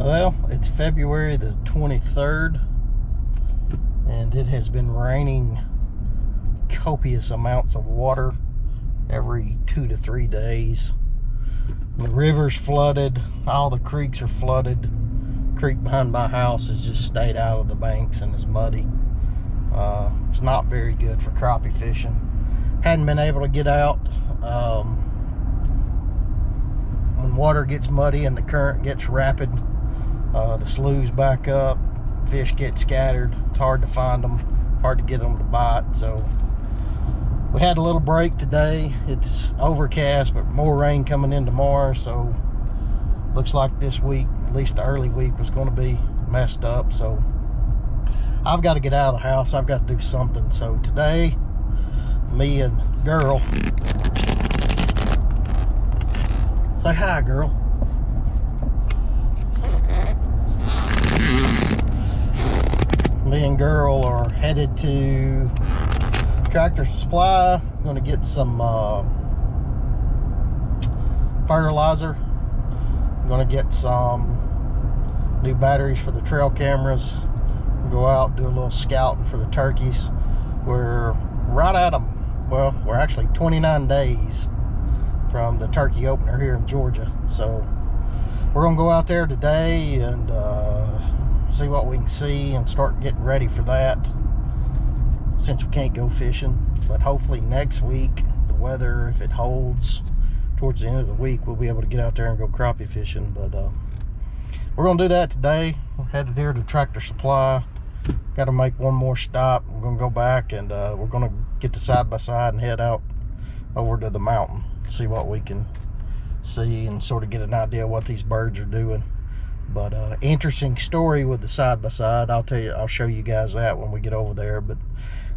Well, it's February the 23rd, and it has been raining copious amounts of water every 2 to 3 days. The river's flooded, all the creeks are flooded. The creek behind my house has just stayed out of the banks and is muddy. It's not very good for crappie fishing. Hadn't been able to get out. When water gets muddy and the current gets rapid, the sloughs back up, fish get scattered. It's hard to find them, hard to get them to bite. So we had a little break today. It's overcast, but more rain coming in tomorrow. So looks like this week, at least the early week, was going to be messed up. So I've got to get out of the house. I've got to do something. So today, me and girl, say hi, girl. Me and girl are headed to Tractor Supply. I'm going to get some fertilizer. I'm going to get some new batteries for the trail cameras. Go out, do a little scouting for the turkeys. We're right at them. Well, we're actually 29 days from the turkey opener here in Georgia. So we're going to go out there today and see what we can see and start getting ready for that, since we can't go fishing. But hopefully next week, the weather, if it holds towards the end of the week, we'll be able to get out there and go crappie fishing. But we're gonna do that today. We're headed here to Tractor Supply. Got to make one more stop. We're gonna go back and we're gonna get the side by side and head out over to the mountain, see what we can see and sort of get an idea of what these birds are doing. But interesting story with the side by side. I'll show you guys that when we get over there. But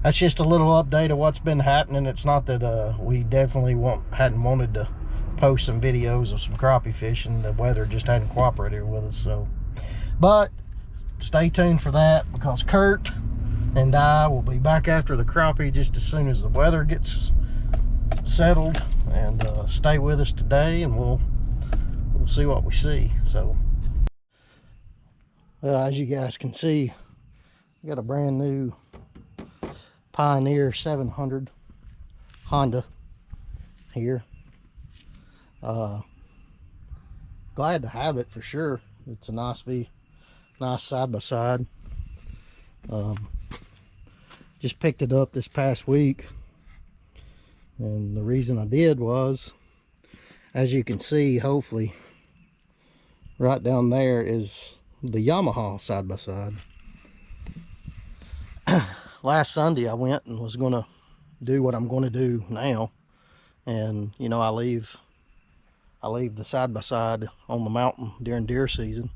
that's just a little update of what's been happening. It's not that we definitely hadn't wanted to post some videos of some crappie fishing. The weather just hadn't cooperated with us. So, but stay tuned for that, because Kurt and I will be back after the crappie just as soon as the weather gets settled. And stay with us today, and we'll see what we see. So as you guys can see, I got a brand new Pioneer 700 Honda here. Glad to have it for sure. It's a nice side by side. Just picked it up this past week, and the reason I did was, as you can see, hopefully right down there is the Yamaha side by side. Last Sunday I went and was gonna do what I'm gonna do now, and you know, I leave the side by side on the mountain during deer season,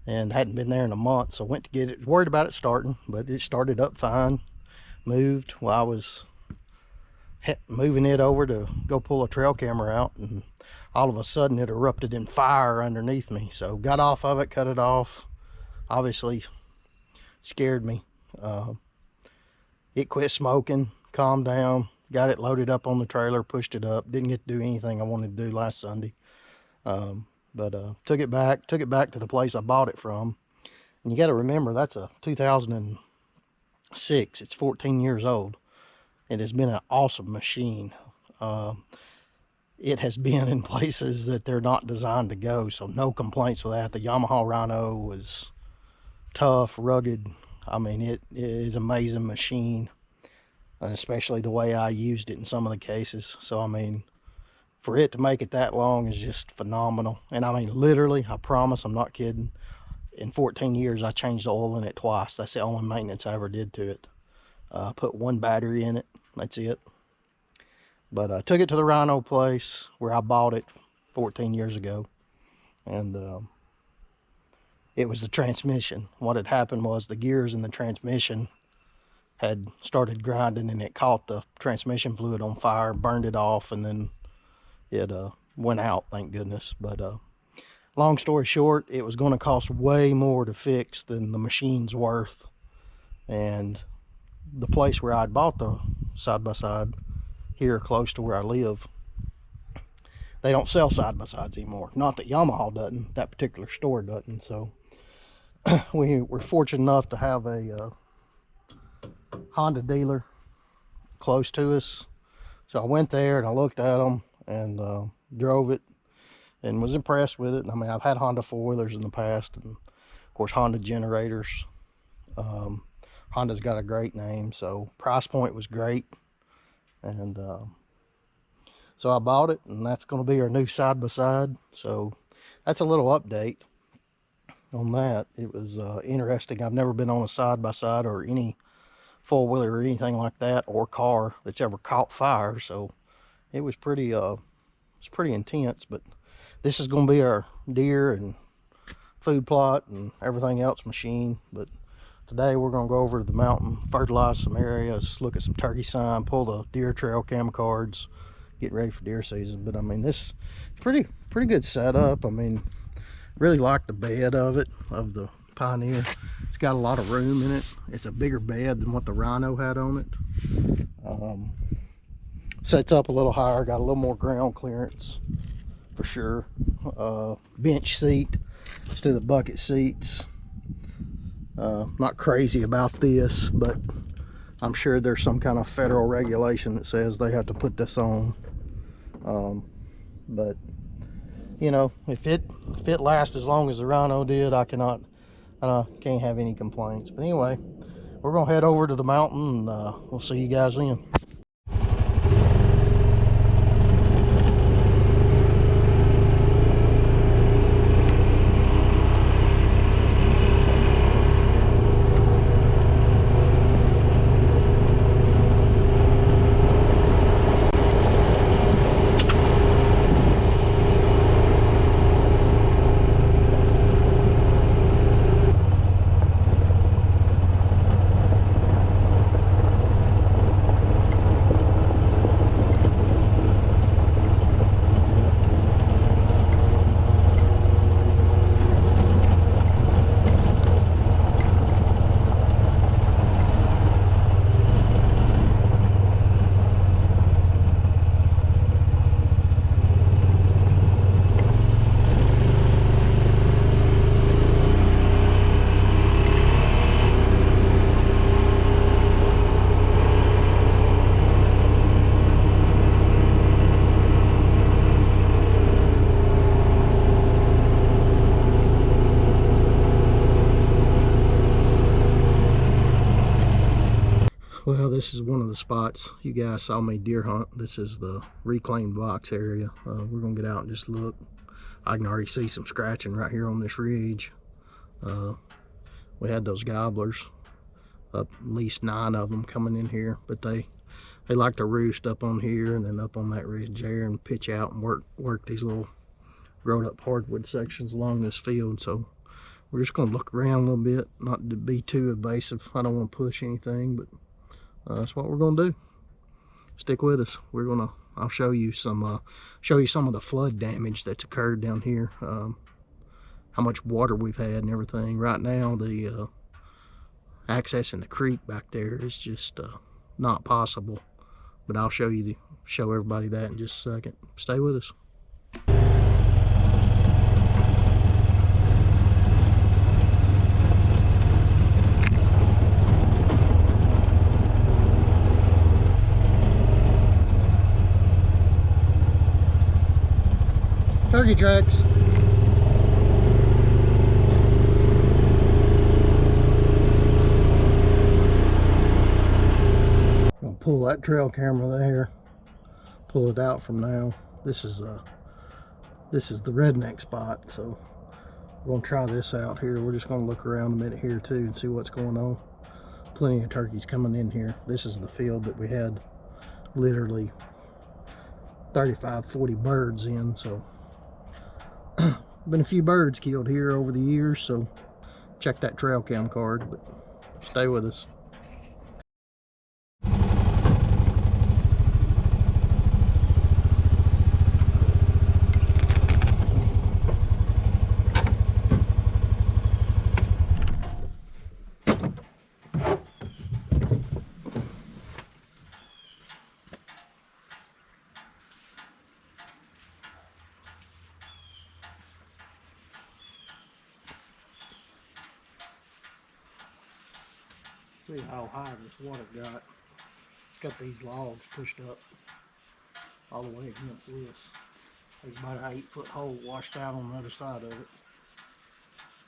and hadn't been there in a month, so I went to get it. Worried about it starting, but it started up fine. Moved while I was moving it over to go pull a trail camera out, and all of a sudden it erupted in fire underneath me. So got off of it, cut it off. Obviously scared me. It quit smoking, calmed down, got it loaded up on the trailer, pushed it up. Didn't get to do anything I wanted to do last Sunday. But took it back to the place I bought it from. And you got to remember, that's a 2006. It's 14 years old. It has been an awesome machine. It has been in places that they're not designed to go, so no complaints with that. The Yamaha Rhino was tough, rugged. I mean, it is an amazing machine, especially the way I used it in some of the cases. So I mean, for it to make it that long is just phenomenal. And I mean, literally, I promise, I'm not kidding, in 14 years I changed the oil in it twice. That's the only maintenance I ever did to it. Put one battery in it, that's it. But I took it to the Rhino place where I bought it 14 years ago. And it was the transmission. What had happened was the gears in the transmission had started grinding, and it caught the transmission fluid on fire, burned it off, and then it went out, thank goodness. But long story short, it was going to cost way more to fix than the machine's worth. And the place where I'd bought the side-by-side here close to where I live, they don't sell side-by-sides anymore. Not that Yamaha doesn't, that particular store doesn't. So we're fortunate enough to have a Honda dealer close to us. So I went there and I looked at them and drove it and was impressed with it. I mean, I've had Honda four-wheelers in the past, and of course Honda generators. Honda's got a great name, so price point was great. And so I bought it, and that's going to be our new side-by-side. So that's a little update on that. It was interesting. I've never been on a side-by-side or any four-wheeler or anything like that, or car that's ever caught fire. So it was pretty it's pretty intense. But this is going to be our deer and food plot and everything else machine. But today we're going to go over to the mountain, fertilize some areas, look at some turkey sign, pull the deer trail cam cards, getting ready for deer season. But I mean, this pretty good setup. I mean, really like the bed of it, of the Pioneer. It's got a lot of room in it. It's a bigger bed than what the Rhino had on it. Sets up a little higher, got a little more ground clearance for sure. Bench seat instead of the bucket seats. Not crazy about this, but I'm sure there's some kind of federal regulation that says they have to put this on. But you know, if it lasts as long as the Rhino did, I can't have any complaints. But anyway, we're gonna head over to the mountain, and we'll see you guys then. Well, this is one of the spots you guys saw me deer hunt. This is the reclaimed box area. We're gonna get out and just look. I can already see some scratching right here on this ridge. We had those gobblers, at least 9 of them coming in here, but they like to roost up on here and then up on that ridge there and pitch out and work these little growed up hardwood sections along this field. So we're just gonna look around a little bit, not to be too invasive. I don't want to push anything, but that's what we're gonna do. Stick with us. I'll show you some of the flood damage that's occurred down here, how much water we've had and everything. Right now, the accessing the creek back there is just not possible, but I'll show everybody that in just a second. Stay with us. Turkey tracks. I'll pull that trail camera there, pull it out from now. This is the redneck spot, so we're gonna try this out here. We're just gonna look around a minute here too and see what's going on. Plenty of turkeys coming in here. This is the field that we had literally 35-40 birds in, so been a few birds killed here over the years, so check that trail cam card, but stay with us. See how high this water got. It's got these logs pushed up all the way against this. There's about an 8-foot hole washed out on the other side of it.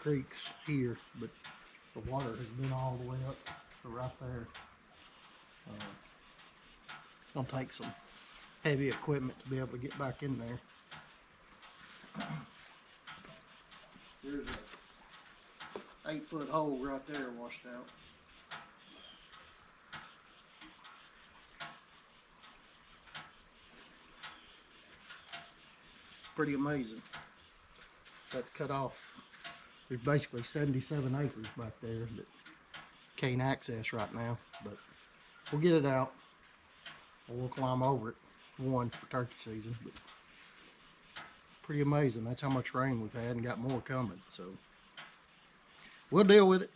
Creek's here, but the water has been all the way up to right there. It's gonna take some heavy equipment to be able to get back in there. There's a 8-foot hole right there washed out. Pretty amazing. That's cut off. There's basically 77 acres back there that can't access right now, but we'll get it out. Or we'll climb over it, one for turkey season, but pretty amazing. That's how much rain we've had and got more coming, so we'll deal with it.